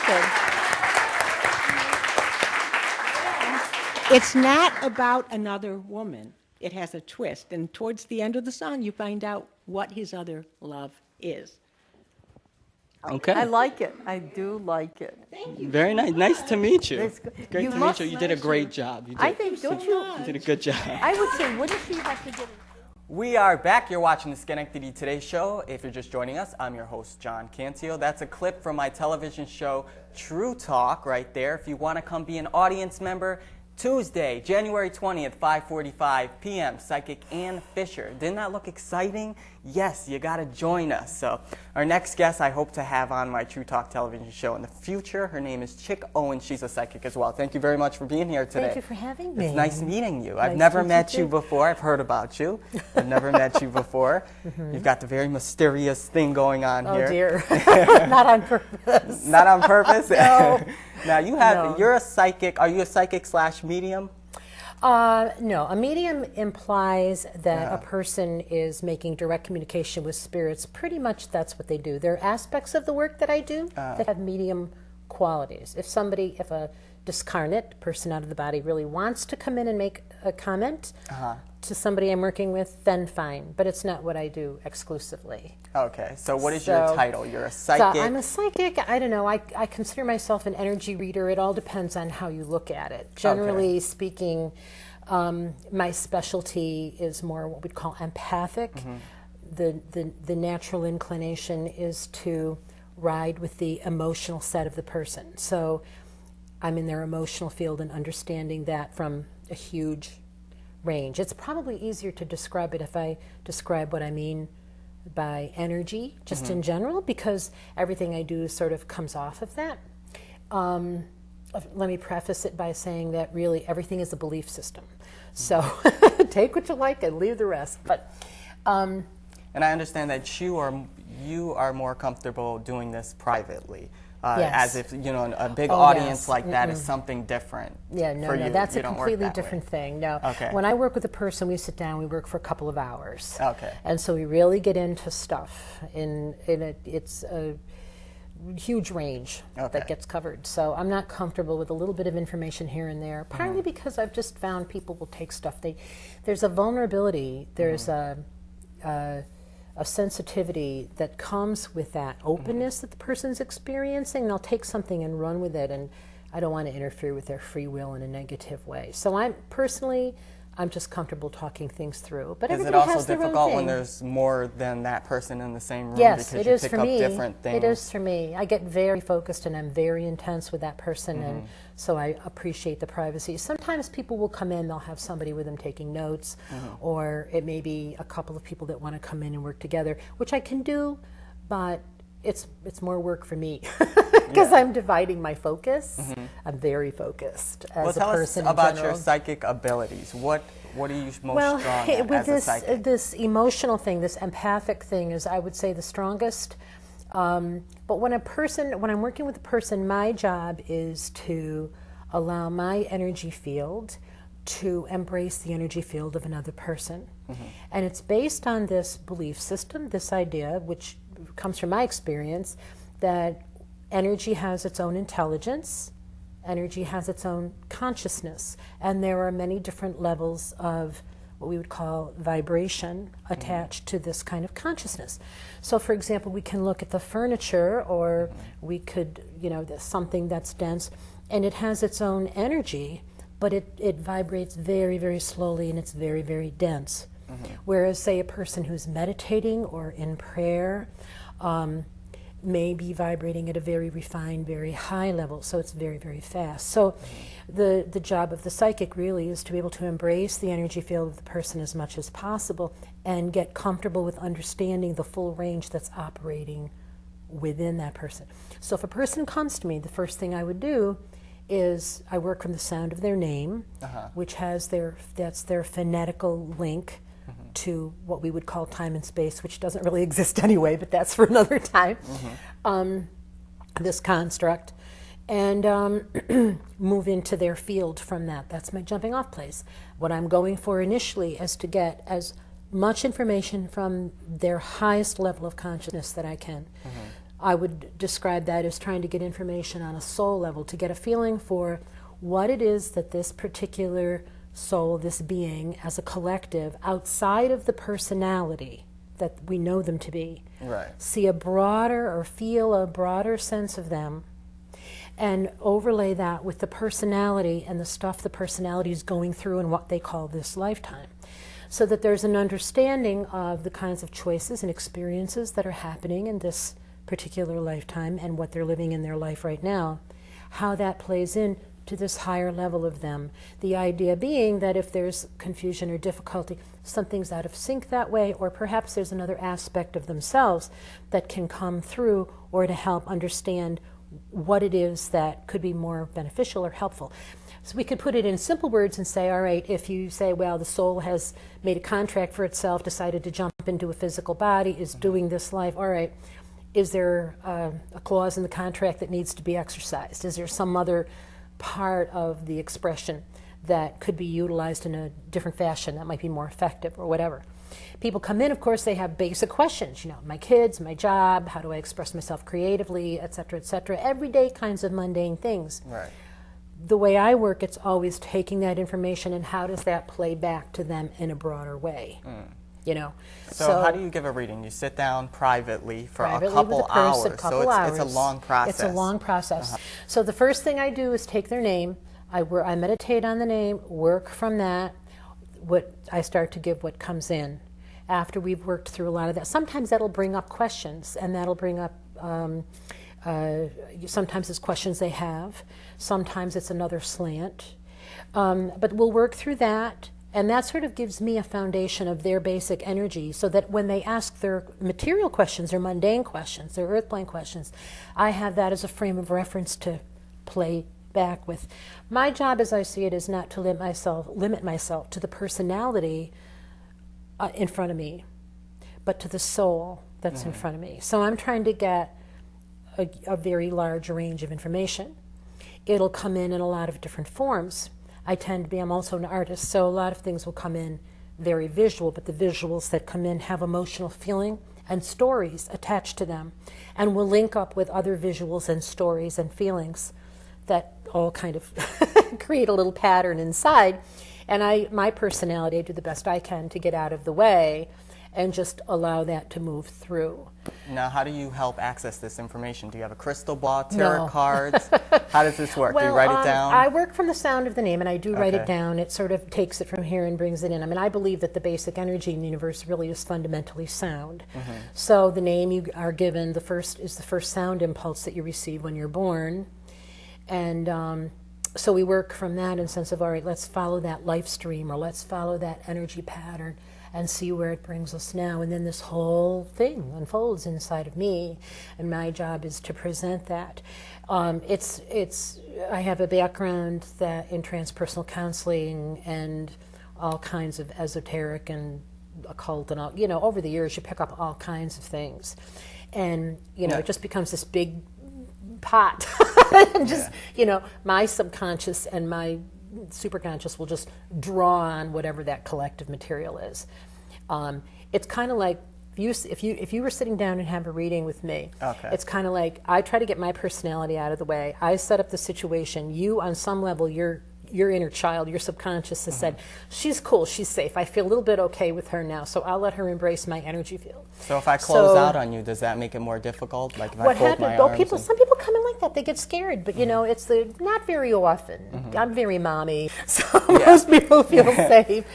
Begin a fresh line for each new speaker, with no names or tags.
good.
It's not about another woman. It has a twist. And towards the end of the song, you find out what his other love is.
Okay.
I like it. I do like it.
Thank you.
Very nice. Nice to meet you.
That's good.
Great
You
to
must-
meet you. You did a great job. You did,
I think, don't you?
you did a good job.
I would say, wouldn't she have to get?
We are back. You're watching the Schenectady Today Show. If you're just joining us, I'm your host, John Cancio. That's a clip from my television show, True Talk, right there. If you want to come be an audience member, Tuesday, January 20th, 5:45 p.m., Psychic Ann Fisher. Didn't that look exciting? Yes, you got to join us. So our next guest I hope to have on my True Talk television show in the future. Her name is Chick Owens. She's a psychic as well. Thank you very much for being here today.
Thank you for having me.
It's nice meeting you. I've
Nice
never
to
met
meet
you
you.
before. I've heard about you. I've never met you before. You've got the very mysterious thing going on
Oh
here.
dear, not on purpose.
Not on purpose?
No.
Now you have,
No.
you're a psychic. Are you a psychic / medium?
No, a medium implies that a person is making direct communication with spirits. Pretty much that's what they do. There are aspects of the work that I do that have medium qualities. If a discarnate person out of the body really wants to come in and make a comment to somebody I'm working with, then fine. But it's not what I do exclusively.
Okay, so what is your title? You're a psychic?
So I'm a psychic. I don't know. I consider myself an energy reader. It all depends on how you look at it. Generally speaking, my specialty is more what we'd call empathic. The natural inclination is to ride with the emotional set of the person. So I'm in their emotional field and understanding that from a huge range. It's probably easier to describe it if I describe what I mean by energy, just in general, because everything I do sort of comes off of that. Let me preface it by saying that really everything is a belief system. So take what you like and leave the rest. But
and I understand that you are more comfortable doing this privately.
Yes.
As if, you know, a big
Oh,
audience
yes.
like that is something different.
yeah, no,
for
no,
you.
that's
You
a
don't work
completely
that way.
different thing. No,
Okay.
when I work with a person, we sit down, we work for a couple of hours.
Okay.
And so we really get into stuff. It's a huge range that gets covered. So I'm not comfortable with a little bit of information here and there, partly because I've just found people will take stuff. There's a vulnerability, there's a sensitivity that comes with that openness that the person's experiencing, and they'll take something and run with it, and I don't want to interfere with their free will in a negative way. So I'm just comfortable talking things through. But
Is it
everybody
also
has their own
difficult when
thing.
there's more than that person in the same room
Yes,
because
it
you
is
pick
for
up
me.
different things?
It is for me. I get very focused and I'm very intense with that person, and so I appreciate the privacy. Sometimes people will come in, they'll have somebody with them taking notes, or it may be a couple of people that want to come in and work together, which I can do, but it's more work for me because I'm dividing my focus. I'm very focused as
Well,
a
tell us
person in
about
general.
your psychic abilities. What are you most strong at
with
as a psychic?
this emotional thing, this empathic thing is, I would say, the strongest. But when I'm working with a person, my job is to allow my energy field to embrace the energy field of another person. And it's based on this belief system, this idea, which comes from my experience, that energy has its own intelligence, energy has its own consciousness, and there are many different levels of what we would call vibration attached to this kind of consciousness. So, for example, we can look at the furniture, or we could, something that's dense, and it has its own energy, but it vibrates very, very slowly, and it's very, very dense. Whereas, say, a person who's meditating or in prayer may be vibrating at a very refined, very high level, so it's very, very fast. So the job of the psychic really is to be able to embrace the energy field of the person as much as possible and get comfortable with understanding the full range that's operating within that person. So if a person comes to me, the first thing I would do is I work from the sound of their name, which has that's their phonetical link to what we would call time and space, which doesn't really exist anyway, but that's for another time, this construct, and move into their field from that. That's my jumping off place. What I'm going for initially is to get as much information from their highest level of consciousness that I can. I would describe that as trying to get information on a soul level, to get a feeling for what it is that this particular soul, this being, as a collective, outside of the personality that we know them to be,
Right.
see a broader or feel a broader sense of them, and overlay that with the personality and the stuff the personality is going through in what they call this lifetime, so that there's an understanding of the kinds of choices and experiences that are happening in this particular lifetime and what they're living in their life right now, how that plays in to this higher level of them. The idea being that if there's confusion or difficulty, something's out of sync that way, or perhaps there's another aspect of themselves that can come through, or to help understand what it is that could be more beneficial or helpful. So we could put it in simple words and say, all right, if you say, well, the soul has made a contract for itself, decided to jump into a physical body, is doing this life, all right, is there a clause in the contract that needs to be exercised? Is there some other part of the expression that could be utilized in a different fashion that might be more effective, or whatever? People come in, of course, they have basic questions, you know, my kids, my job, how do I express myself creatively, et cetera, everyday kinds of mundane things.
Right.
The way I work, it's always taking that information and how does that play back to them in a broader way, you know.
So how do you give a reading? You sit down privately for a
with
couple
a person,
hours.
couple
So
hours.
it's a long process.
It's a long process. So the first thing I do is take their name. I meditate on the name, work from that. I start to give what comes in. After we've worked through a lot of that, sometimes that'll bring up questions, and that'll bring up, sometimes it's questions they have, sometimes it's another slant. But we'll work through that, and that sort of gives me a foundation of their basic energy, so that when they ask their material questions, their mundane questions, their earth plane questions, I have that as a frame of reference to play back with. My job, as I see it, is not to limit myself to the personality in front of me, but to the soul that's in front of me. So I'm trying to get a very large range of information. It'll come in a lot of different forms. I'm also an artist, so a lot of things will come in very visual, but the visuals that come in have emotional feeling and stories attached to them, and will link up with other visuals and stories and feelings that all kind of create a little pattern inside. And my personality, I do the best I can to get out of the way and just allow that to move through.
Now, how do you help access this information? Do you have a crystal ball,
No.
tarot cards? How does this work? Do you
Well,
write it down?
I work from the sound of the name, and I do write it
Okay.
down. It sort of takes it from here and brings it in. I mean, I believe that the basic energy in the universe really is fundamentally sound. So the name you are given, the first sound impulse that you receive when you're born. And so we work from that in the sense of, all right, let's follow that life stream, or let's follow that energy pattern and see where it brings us now. And then this whole thing unfolds inside of me, and my job is to present that. I have a background in transpersonal counseling and all kinds of esoteric and occult and all, you know, over the years you pick up all kinds of things. And, you know,
Yeah.
it just becomes this big pot. And just, you know, my subconscious and my superconscious will just draw on whatever that collective material is. It's kind of like if you were sitting down and have a reading with me,
Okay.
it's kind of like I try to get my personality out of the way. I set up the situation. You, on some level, your inner child, your subconscious has said, she's cool, she's safe. I feel a little bit okay with her now, so I'll let her embrace my energy field.
So if I close out on you, does that make it more difficult? Like if I
What
fold
happened?
my
Well,
arms
some people come in like that. They get scared, but you know, it's not very often. I'm very mommy, so most people feel safe.